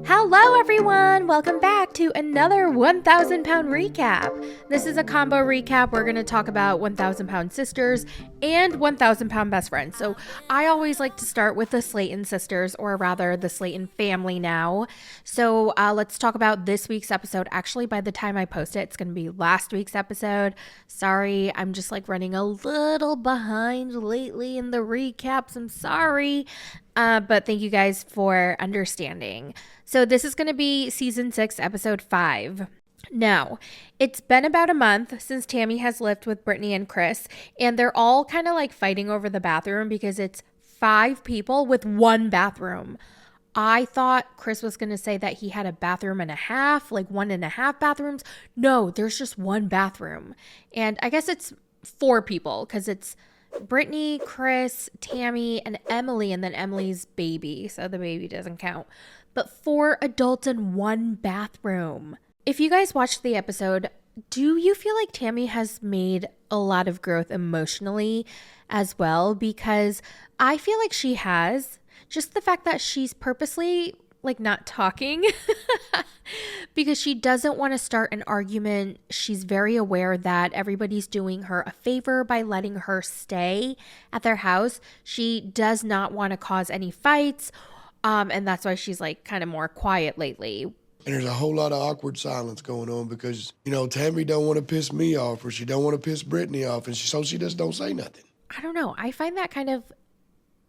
Hello everyone! Welcome back to another 1,000 pound recap. This is a combo recap. We're going to talk about 1,000 pound sisters and 1,000 pound best friends. So I always like to start with the Slayton sisters, or rather the Slayton family now. So let's talk about this week's episode. Actually, by the time I post it, it's going to be last week's episode. Sorry, I'm just like running a little behind lately in the recaps. I'm sorry. But thank you guys for understanding. So this is going to be season 6, episode 5. Now, it's been about a month since Tammy has lived with Brittany and Chris, and they're all kind of like fighting over the bathroom because it's 5 people with one bathroom. I thought Chris was going to say that he had a bathroom and a half, like 1.5 bathrooms. No, there's just one bathroom. And I guess it's 4 people because it's Brittany, Chris, Tammy, and Emily, and then Emily's baby, so the baby doesn't count. But 4 adults in one bathroom. If you guys watched the episode, do you feel like Tammy has made a lot of growth emotionally as well? Because I feel like she has. Just the fact that she's purposely like not talking because she doesn't want to start an argument. She's very aware that everybody's doing her a favor by letting her stay at their house. She does not want to cause any fights. And that's why she's like kind of more quiet lately. And there's a whole lot of awkward silence going on because, Tammy don't want to piss me off or she don't want to piss Brittany off. And so she just don't say nothing. I don't know. I find that kind of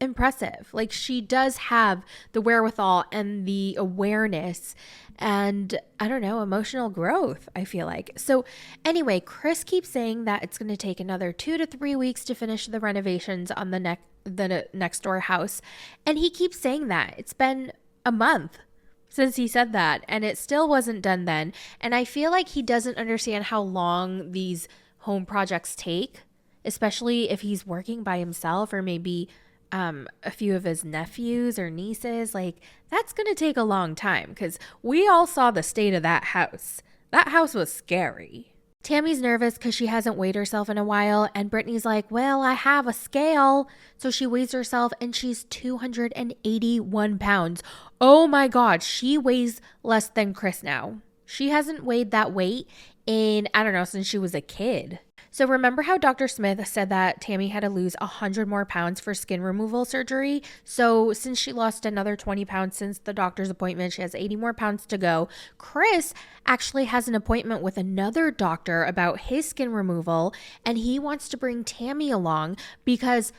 impressive. Like, she does have the wherewithal and the awareness and, I don't know, emotional growth, I feel like. So anyway, Chris keeps saying that it's going to take another 2 to 3 weeks to finish the renovations on the next door house. And he keeps saying that. It's been a month since he said that, and it still wasn't done then. And I feel like he doesn't understand how long these home projects take, especially if he's working by himself or maybe a few of his nephews or nieces. Like, that's going to take a long time because we all saw the state of that house. That house was scary. Tammy's nervous because she hasn't weighed herself in a while, and Brittany's like, well, I have a scale. So she weighs herself and she's 281 pounds. Oh my God, she weighs less than Chris now. She hasn't weighed that weight in, I don't know, since she was a kid. So remember how Dr. Smith said that Tammy had to lose 100 more pounds for skin removal surgery? So since she lost another 20 pounds since the doctor's appointment, she has 80 more pounds to go. Chris actually has an appointment with another doctor about his skin removal, and he wants to bring Tammy along because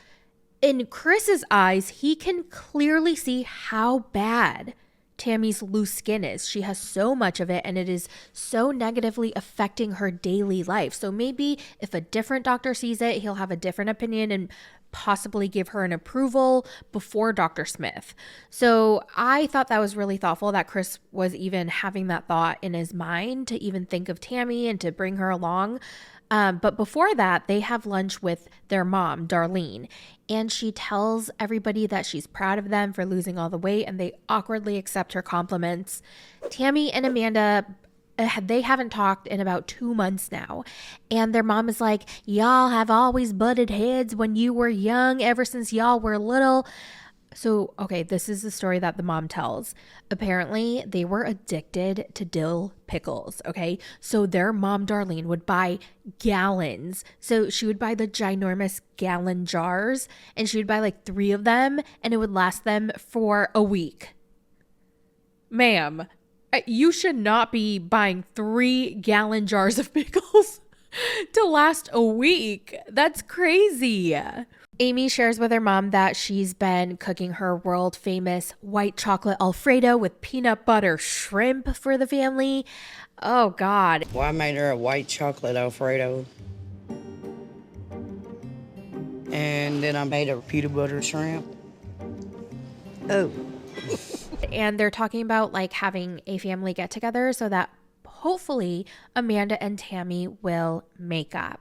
in Chris's eyes, he can clearly see how bad Tammy's loose skin is. She has so much of it and it is so negatively affecting her daily life. So maybe if a different doctor sees it, he'll have a different opinion and possibly give her an approval before Dr. Smith. So I thought that was really thoughtful that Chris was even having that thought in his mind to even think of Tammy and to bring her along. But before that, they have lunch with their mom, Darlene, and she tells everybody that she's proud of them for losing all the weight, and they awkwardly accept her compliments. Tammy and Amanda, they haven't talked in about 2 months now, and their mom is like, y'all have always butted heads when you were young, ever since y'all were little. So, okay, this is the story that the mom tells. Apparently, they were addicted to dill pickles, okay? So their mom, Darlene, would buy gallons. So she would buy the ginormous gallon jars, and she would buy like 3 of them, and it would last them for a week. Ma'am, you should not be buying 3-gallon jars of pickles to last a week. That's crazy. Amy shares with her mom that she's been cooking her world famous white chocolate Alfredo with peanut butter shrimp for the family. Oh God. Well, I made her a white chocolate Alfredo. And then I made a peanut butter shrimp. Oh. And they're talking about like having a family get together so that hopefully Amanda and Tammy will make up.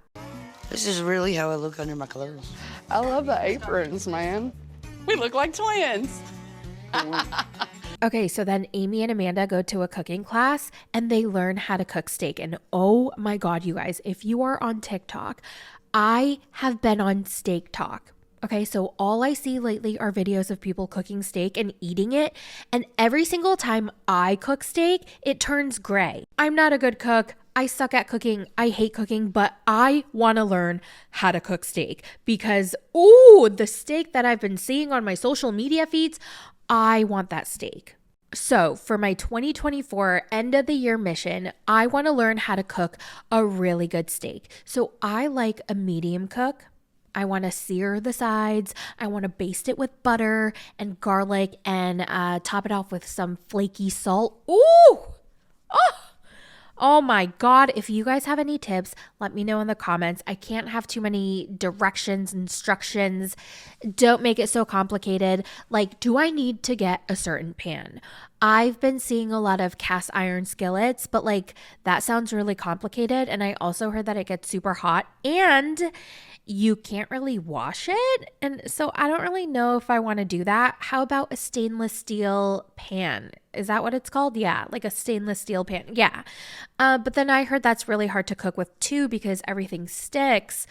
This is really how I look under my clothes. I love the aprons, man. We look like twins. Okay, so then Amy and Amanda go to a cooking class and they learn how to cook steak. And oh my God, you guys, if you are on TikTok, I have been on Steak Talk. Okay, so all I see lately are videos of people cooking steak and eating it. And every single time I cook steak, it turns gray. I'm not a good cook. I suck at cooking. I hate cooking, but I want to learn how to cook steak because, ooh, the steak that I've been seeing on my social media feeds, I want that steak. So for my 2024 end of the year mission, I want to learn how to cook a really good steak. So I like a medium cook. I want to sear the sides. I want to baste it with butter and garlic and top it off with some flaky salt. Ooh! Oh my God. If you guys have any tips, let me know in the comments. I can't have too many directions, instructions. Don't make it so complicated. Like, do I need to get a certain pan? I've been seeing a lot of cast iron skillets, but like that sounds really complicated. And I also heard that it gets super hot and you can't really wash it. And so I don't really know if I want to do that. How about a stainless steel pan? Is that what it's called? Yeah, like a stainless steel pan. Yeah. But then I heard that's really hard to cook with too because everything sticks.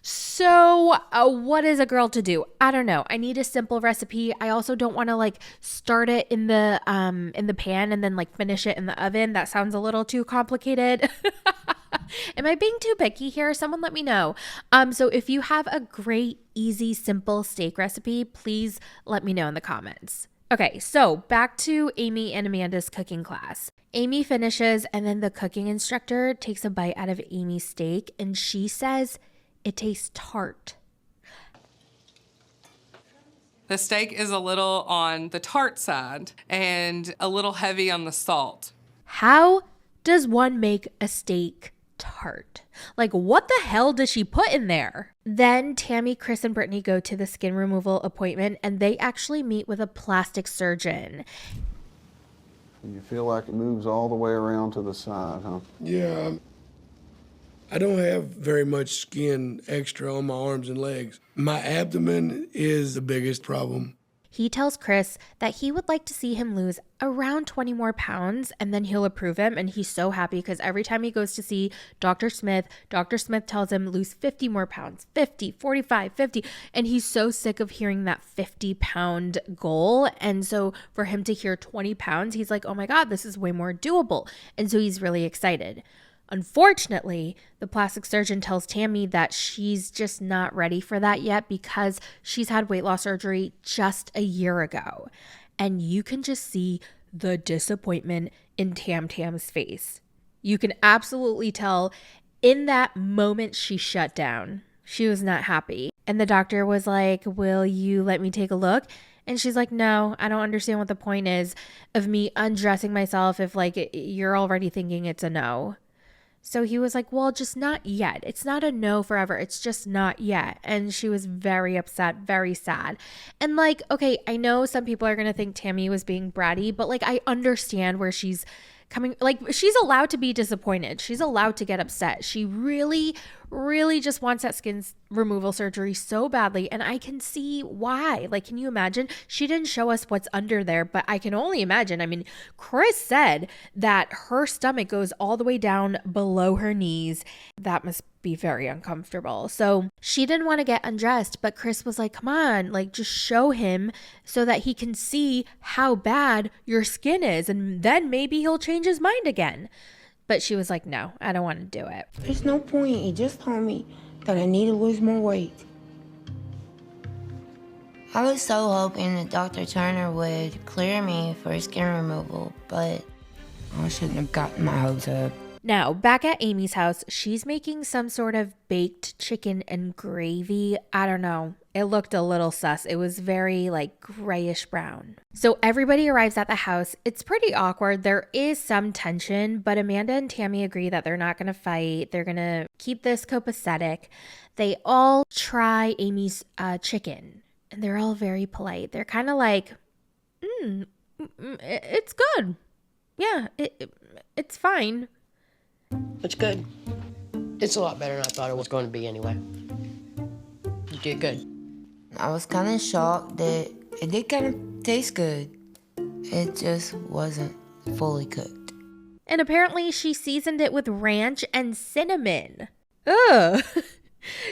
So what is a girl to do? I don't know. I need a simple recipe. I also don't want to like start it in the pan and then like finish it in the oven. That sounds a little too complicated. Am I being too picky here? Someone let me know. So if you have a great, easy, simple steak recipe, please let me know in the comments. Okay, so back to Amy and Amanda's cooking class. Amy finishes and then the cooking instructor takes a bite out of Amy's steak and she says it tastes tart. The steak is a little on the tart side and a little heavy on the salt. How does one make a steak tart? Like, what the hell does she put in there? Then Tammy, Chris, and Brittany go to the skin removal appointment and they actually meet with a plastic surgeon. You feel like it moves all the way around to the side, huh? Yeah, I don't have very much skin extra on my arms and legs. My abdomen is the biggest problem. He tells Chris that he would like to see him lose around 20 more pounds and then he'll approve him. And he's so happy because every time he goes to see Dr. Smith tells him lose 50 more pounds, 50, 45, 50. And he's so sick of hearing that 50-pound goal. And so for him to hear 20 pounds, he's like, oh my God, this is way more doable. And so he's really excited. Unfortunately, the plastic surgeon tells Tammy that she's just not ready for that yet because she's had weight loss surgery just a year ago. And you can just see the disappointment in Tam's face. You can absolutely tell in that moment she shut down. She was not happy. And the doctor was like, will you let me take a look? And she's like, no, I don't understand what the point is of me undressing myself if like you're already thinking it's a no. So he was like, well, just not yet. It's not a no forever. It's just not yet. And she was very upset, very sad. And like, okay, I know some people are going to think Tammy was being bratty, but like, I understand where she's coming. Like, she's allowed to be disappointed. She's allowed to get upset. She really, really just wants that skin removal surgery so badly. And I can see why. Like, can you imagine? She didn't show us what's under there, but I can only imagine. I mean, Chris said that her stomach goes all the way down below her knees. That must be very uncomfortable. So she didn't want to get undressed, but Chris was like, come on, like just show him so that he can see how bad your skin is. And then maybe he'll change his mind again. But she was like, no, I don't want to do it. There's no point. He just told me that I need to lose more weight. I was so hoping that Dr. Turner would clear me for skin removal, but I shouldn't have gotten my hopes up. Now, back at Amy's house, she's making some sort of baked chicken and gravy. I don't know. It looked a little sus. It was very like grayish brown. So everybody arrives at the house. It's pretty awkward. There is some tension, but Amanda and Tammy agree that they're not going to fight. They're going to keep this copacetic. They all try Amy's chicken and they're all very polite. They're kind of like, it's good. Yeah, it's fine. It's good. It's a lot better than I thought it was going to be anyway. You did good. I was kind of shocked that it did kind of taste good. It just wasn't fully cooked. And apparently she seasoned it with ranch and cinnamon. Ugh.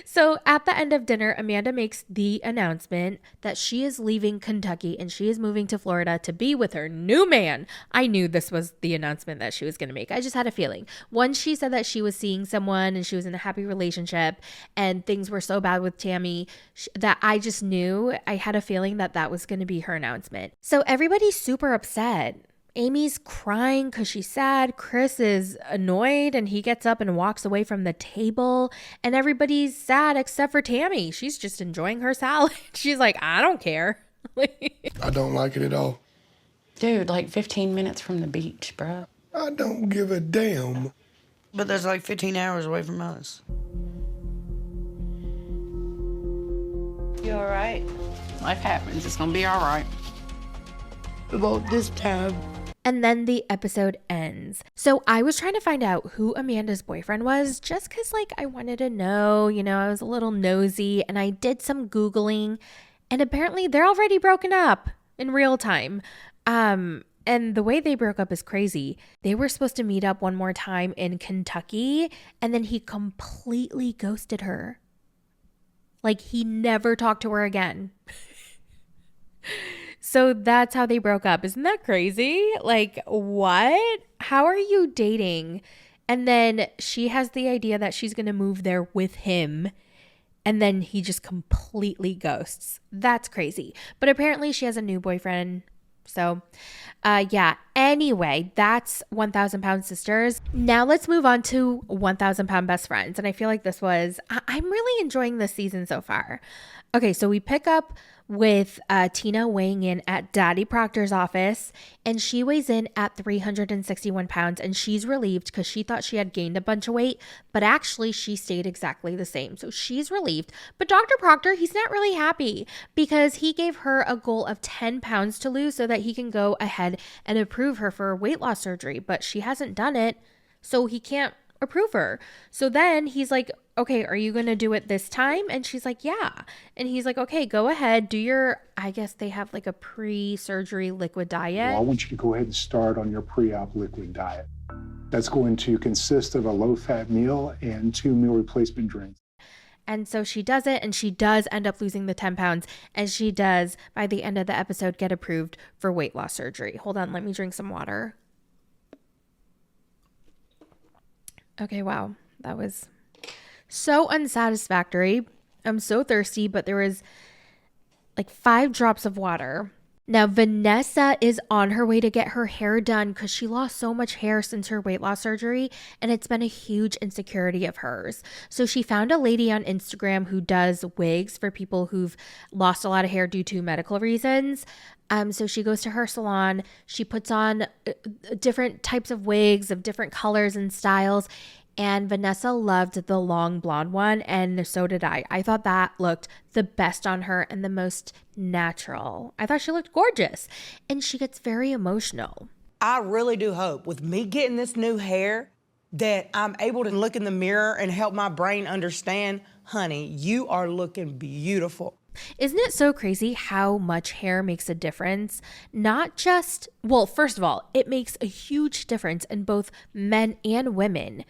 So at the end of dinner, Amanda makes the announcement that she is leaving Kentucky and she is moving to Florida to be with her new man. I knew this was the announcement that she was going to make. I just had a feeling. Once she said that she was seeing someone and she was in a happy relationship and things were so bad with Tammy that I just knew, I had a feeling that that was going to be her announcement. So everybody's super upset. Amy's crying because she's sad. Chris is annoyed and he gets up and walks away from the table. And everybody's sad except for Tammy. She's just enjoying her salad. She's like, I don't care. I don't like it at all. Dude, like 15 minutes from the beach, bro. I don't give a damn. But that's like 15 hours away from us. You all right? Life happens. It's gonna be all right. About this time. And then the episode ends. So I was trying to find out who Amanda's boyfriend was just because, like, I wanted to know, I was a little nosy and I did some Googling and apparently they're already broken up in real time. And the way they broke up is crazy. They were supposed to meet up one more time in Kentucky and then he completely ghosted her. Like, he never talked to her again. So that's how they broke up. Isn't that crazy? Like, what? How are you dating? And then she has the idea that she's going to move there with him. And then he just completely ghosts. That's crazy. But apparently she has a new boyfriend. So, yeah. Anyway, that's 1,000 Pound Sisters. Now let's move on to 1,000 Pound Best Friends. And I feel like I'm really enjoying this season so far. Okay, so we pick up with Tina weighing in at Daddy Proctor's office, and she weighs in at 361 pounds, and she's relieved because she thought she had gained a bunch of weight, but actually she stayed exactly the same. So she's relieved. But Dr. Proctor, he's not really happy because he gave her a goal of 10 pounds to lose so that he can go ahead and approve her for weight loss surgery, but she hasn't done it, so he can't approve her. So then he's like, okay, are you going to do it this time? And she's like, yeah. And he's like, okay, go ahead. I guess they have like a pre-surgery liquid diet. Well, I want you to go ahead and start on your pre-op liquid diet. That's going to consist of a low-fat meal and 2 meal replacement drinks. And so she does it, and she does end up losing the 10 pounds. And she does, by the end of the episode, get approved for weight loss surgery. Hold on, let me drink some water. Okay, wow. That was so unsatisfactory. I'm so thirsty, but there was like 5 drops of water. Now, Vanessa is on her way to get her hair done because she lost so much hair since her weight loss surgery, and it's been a huge insecurity of hers. So she found a lady on Instagram who does wigs for people who've lost a lot of hair due to medical reasons. So she goes to her salon. She puts on different types of wigs of different colors and styles. And Vanessa loved the long blonde one, and so did I. I thought that looked the best on her and the most natural. I thought she looked gorgeous, and she gets very emotional. I really do hope with me getting this new hair that I'm able to look in the mirror and help my brain understand, honey, you are looking beautiful. Isn't it so crazy how much hair makes a difference? Not just, well, first of all, it makes a huge difference in both men and women,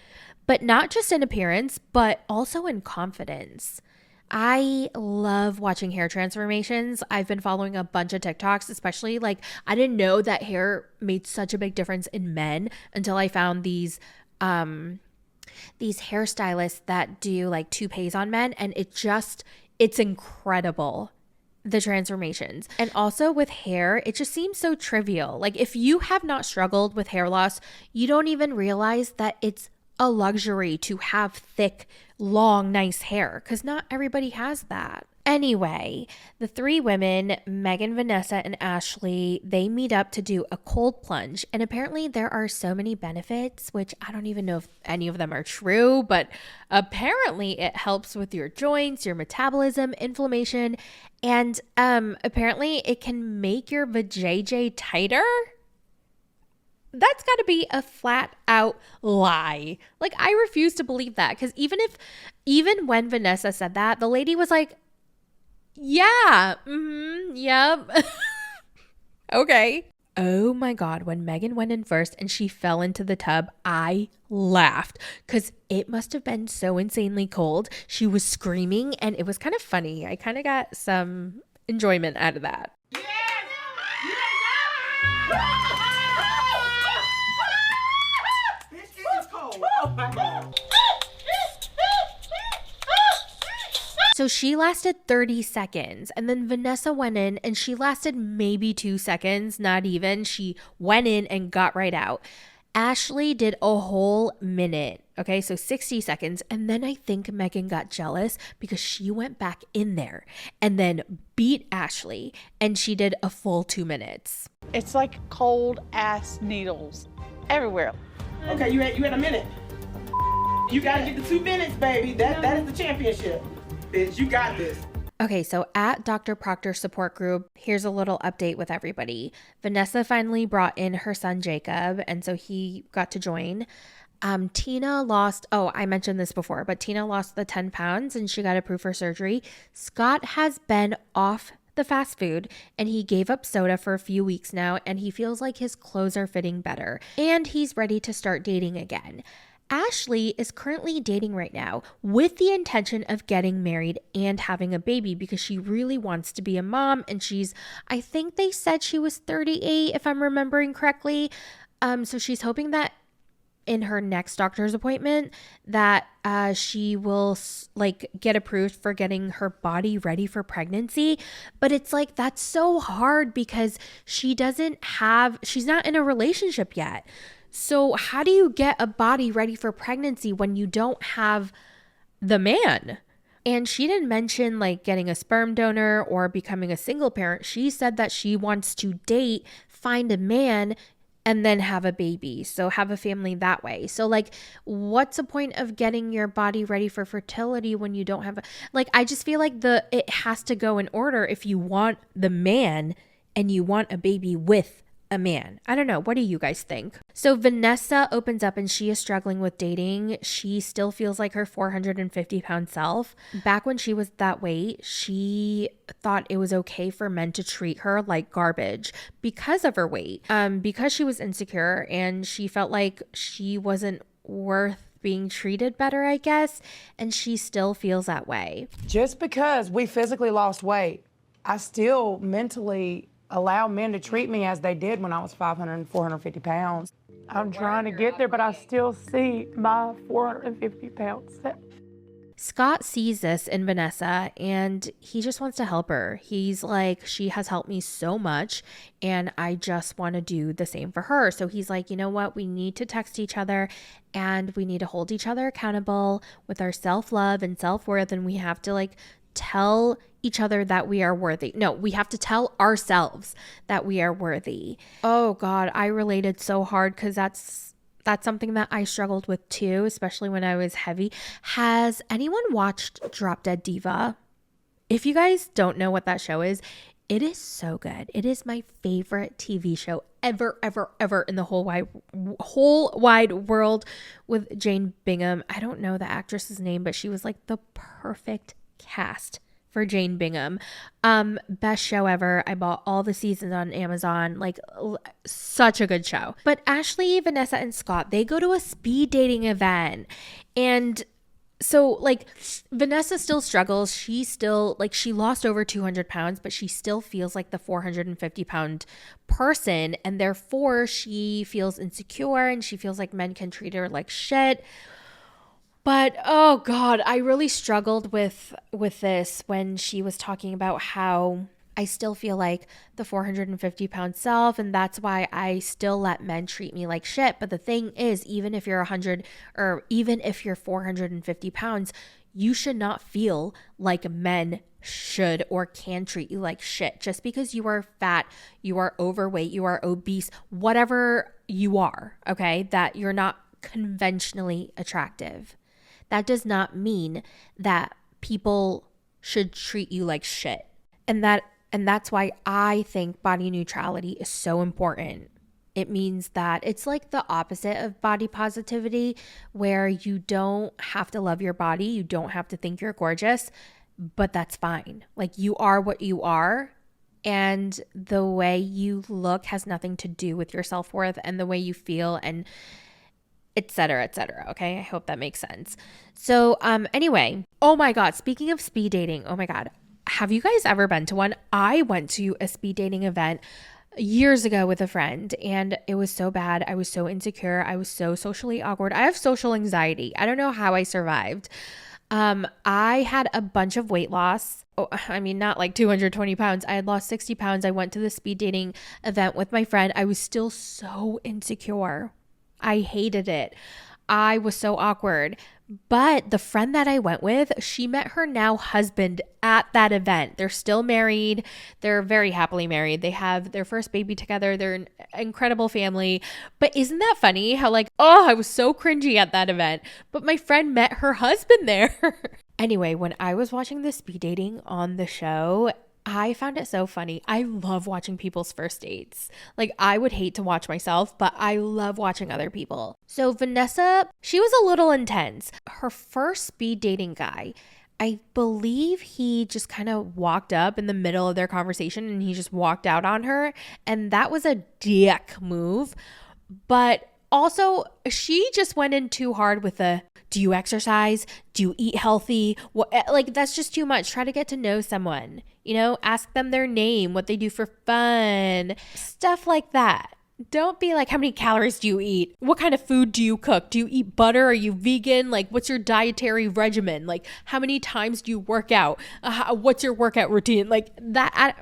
but not just in appearance, but also in confidence. I love watching hair transformations. I've been following a bunch of TikToks, especially I didn't know that hair made such a big difference in men until I found these hairstylists that do like toupees on men, and it's incredible, the transformations. And also with hair, it just seems so trivial. Like, if you have not struggled with hair loss, you don't even realize that it's a luxury to have thick, long, nice hair, because not everybody has that. Anyway, the 3 women, Megan, Vanessa, and Ashley, they meet up to do a cold plunge. And apparently there are so many benefits, which I don't even know if any of them are true, but apparently it helps with your joints, your metabolism, inflammation, and apparently it can make your vajayjay tighter. That's got to be a flat out lie. Like, I refuse to believe that, because even when Vanessa said that, the lady was like, yeah, yep. Okay. Oh my God, when Megan went in first and she fell into the tub, I laughed because it must have been so insanely cold. She was screaming and it was kind of funny. I kind of got some enjoyment out of that. So she lasted 30 seconds and then Vanessa went in and she lasted maybe 2 seconds, not even. She went in and got right out. Ashley did a whole minute. Okay, so 60 seconds. And then I think Megan got jealous because she went back in there and then beat Ashley and she did a full 2 minutes. It's like cold ass needles everywhere. Okay, you had a minute. You gotta get the 2 minutes, baby. That is the championship. Bitch, you got this. Okay, so at Dr. Proctor support group, here's a little update with everybody. Vanessa finally brought in her son Jacob, and so he got to join. Tina lost, I mentioned this before, but Tina lost the 10 pounds and she got approved for surgery. Scott has been off the fast food and he gave up soda for a few weeks now and he feels like his clothes are fitting better and he's ready to start dating again. Ashley is currently dating right now with the intention of getting married and having a baby because she really wants to be a mom and I think they said she was 38 if I'm remembering correctly. So she's hoping that in her next doctor's appointment that she will get approved for getting her body ready for pregnancy. But it's like, that's so hard because she's not in a relationship yet. So how do you get a body ready for pregnancy when you don't have the man? And she didn't mention getting a sperm donor or becoming a single parent. She said that she wants to date, find a man, and then have a baby. So have a family that way. So what's the point of getting your body ready for fertility when you don't have I just feel like it has to go in order if you want the man and you want a baby with a man. I don't know. What do you guys think? So Vanessa opens up and she is struggling with dating. She still feels like her 450-pound self. Back when she was that weight, she thought it was okay for men to treat her like garbage because of her weight, because she was insecure and she felt like she wasn't worth being treated better, I guess. And she still feels that way. Just because we physically lost weight, I still mentally allow men to treat me as they did when I was 500 and 450 pounds. I'm trying to get there, but I still see my 450 pounds. Scott sees this in Vanessa and he just wants to help her. He's like, she has helped me so much and I just want to do the same for her. So he's like, you know what? We need to text each other and we need to hold each other accountable with our self-love and self-worth. And we have to tell each other that we are worthy. No, we have to tell ourselves that we are worthy. Oh God, I related so hard because that's something that I struggled with too, especially when I was heavy. Has anyone watched Drop Dead Diva? If you guys don't know what that show is, it is so good. It is my favorite TV show ever, ever, ever in the whole wide world with Jane Bingham. I don't know the actress's name, but she was the perfect cast for Jane Bingham. Best show ever. I bought all the seasons on Amazon. Such a good show. But Ashley, Vanessa, and Scott, they go to a speed dating event. And so Vanessa still struggles. She still she lost over 200 pounds, but she still feels like the 450-pound person. And therefore she feels insecure and she feels like men can treat her like shit. But oh God, I really struggled with this when she was talking about how I still feel like the 450-pound self, and that's why I still let men treat me like shit. But the thing is, even if you're 100 or even if you're 450 pounds, you should not feel like men should or can treat you like shit. Just because you are fat, you are overweight, you are obese, whatever you are, okay, that you're not conventionally attractive. That does not mean that people should treat you like shit. And that's why I think body neutrality is so important. It means that it's the opposite of body positivity, where you don't have to love your body. You don't have to think you're gorgeous, but that's fine. You are what you are, And the way you look has nothing to do with your self-worth and the way you feel and et cetera, et cetera. Okay. I hope that makes sense. So, anyway, oh my God, speaking of speed dating, oh my God, have you guys ever been to one? I went to a speed dating event years ago with a friend and it was so bad. I was so insecure. I was so socially awkward. I have social anxiety. I don't know how I survived. I had a bunch of weight loss. Oh, I mean, not like 220 pounds. I had lost 60 pounds. I went to the speed dating event with my friend. I was still so insecure. I hated it. I was so awkward. But the friend that I went with, she met her now husband at that event. They're still married. They're very happily married. They have their first baby together. They're an incredible family. But isn't that funny how I was so cringy at that event, but my friend met her husband there. Anyway, when I was watching the speed dating on the show, I found it so funny. I love watching people's first dates. I would hate to watch myself, but I love watching other people. So Vanessa, she was a little intense. Her first speed dating guy, I believe he just kind of walked up in the middle of their conversation and he just walked out on her. And that was a dick move. But also, she just went in too hard with do you exercise? Do you eat healthy? What, that's just too much. Try to get to know someone, ask them their name, what they do for fun, stuff like that. Don't be like, how many calories do you eat? What kind of food do you cook? Do you eat butter? Are you vegan? What's your dietary regimen? How many times do you work out? What's your workout routine? That, I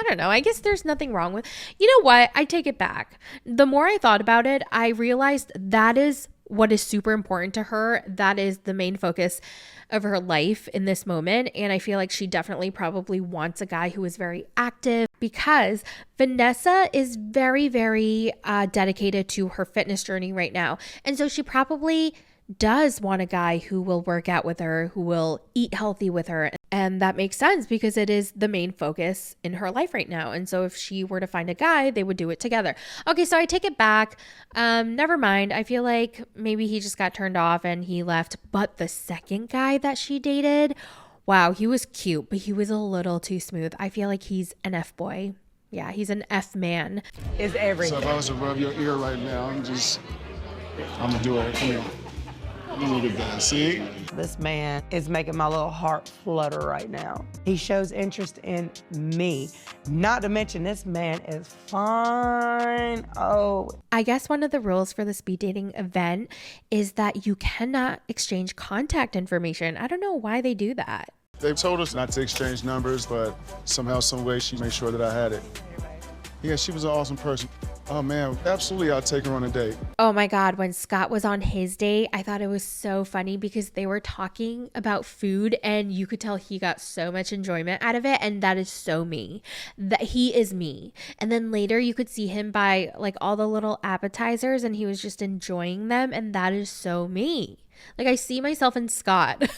don't know. I guess there's nothing wrong with, you know what? I take it back. The more I thought about it, I realized that is what is super important to her. That is the main focus of her life in this moment. And I feel like she definitely probably wants a guy who is very active because Vanessa is very, very dedicated to her fitness journey right now. And so she probably does want a guy who will work out with her, who will eat healthy with her. And that makes sense because it is the main focus in her life right now. And so if she were to find a guy, they would do it together. Okay, so I take it back. Never mind. I feel like maybe he just got turned off and he left. But the second guy that she dated, wow, he was cute, but he was a little too smooth. I feel like he's an F boy. Yeah, he's an F man. Is everything. So if I was to rub your ear right now, I'm gonna do it. Come here. Look at that, see? This man is making my little heart flutter right now. He shows interest in me. Not to mention, this man is fine. Oh. I guess one of the rules for the speed dating event is that you cannot exchange contact information. I don't know why they do that. They told us not to exchange numbers, but somehow, some way, she made sure that I had it. Yeah, she was an awesome person. Oh man, absolutely, I'll take her on a date. Oh my God, when Scott was on his date, I thought it was so funny because they were talking about food and you could tell he got so much enjoyment out of it. And that is so me. That he is me. And then later you could see him buy all the little appetizers and he was just enjoying them. And that is so me. I see myself in Scott.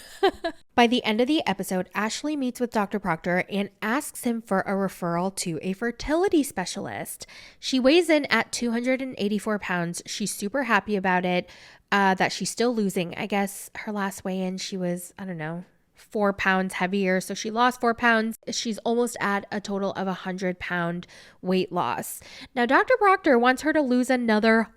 By the end of the episode, Ashley meets with Dr. Proctor and asks him for a referral to a fertility specialist. She weighs in at 284 pounds. She's super happy about it, that she's still losing. I guess her last weigh-in, she was, 4 pounds heavier. So she lost 4 pounds. She's almost at a total of 100-pound weight loss. Now, Dr. Proctor wants her to lose another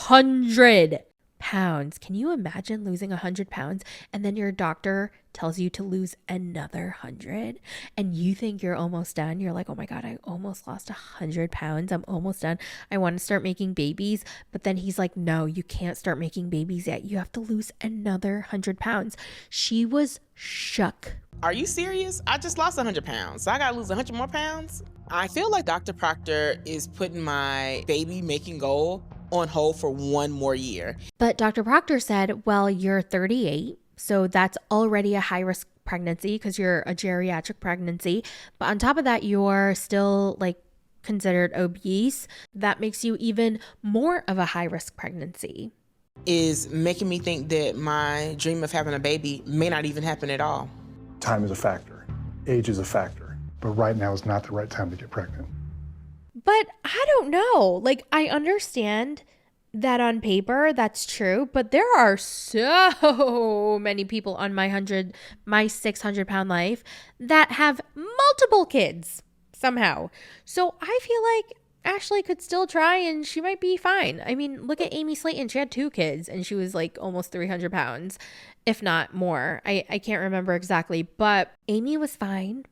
100 pounds. Can you imagine losing 100 pounds and then your doctor tells you to lose another 100 and you think you're almost done? You're like, oh my God, I almost lost 100 pounds. I'm almost done. I want to start making babies. But then he's like, no, you can't start making babies yet. You have to lose another 100 pounds. She was shook. Are you serious? I just lost 100 pounds. So I gotta lose 100 more pounds? I feel like Dr. Proctor is putting my baby making goal on hold for 1 more year. But Dr. Proctor said, well, you're 38, so that's already a high-risk pregnancy because you're a geriatric pregnancy. But on top of that, you're still considered obese. That makes you even more of a high-risk pregnancy. Is making me think that my dream of having a baby may not even happen at all. Time is a factor. Age is a factor. But right now is not the right time to get pregnant. But I don't know. I understand that on paper, that's true. But there are so many people on my 600-pound life that have multiple kids. somehow. So I feel like Ashley could still try and she might be fine. I mean, look at Amy Slayton. She had 2 kids and she was like almost 300 pounds, if not more. I can't remember exactly, but Amy was fine.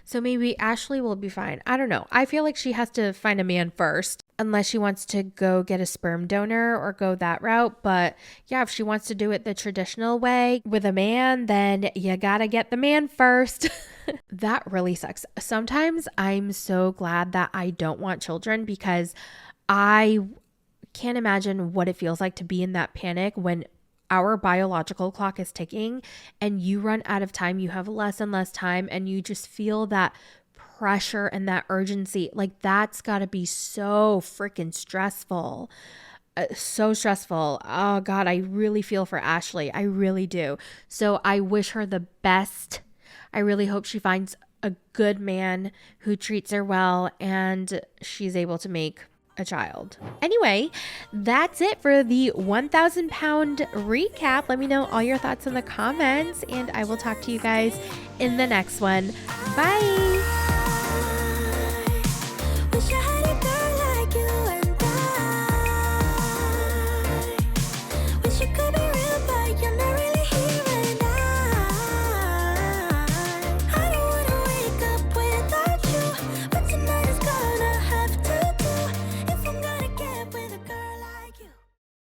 So maybe Ashley will be fine. I don't know. I feel like she has to find a man first, unless she wants to go get a sperm donor or go that route. But yeah, if she wants to do it the traditional way with a man, then you gotta get the man first. That really sucks. Sometimes I'm so glad that I don't want children because I can't imagine what it feels like to be in that panic when our biological clock is ticking and you run out of time. You have less and less time and you just feel that pressure and that urgency. Like that's got to be so freaking stressful. So stressful. Oh God, I really feel for Ashley. I really do. So I wish her the best. I really hope she finds a good man who treats her well and she's able to make a child. Anyway, that's it for the 1,000 pound recap. Let me know all your thoughts in the comments and I will talk to you guys in the next one. Bye.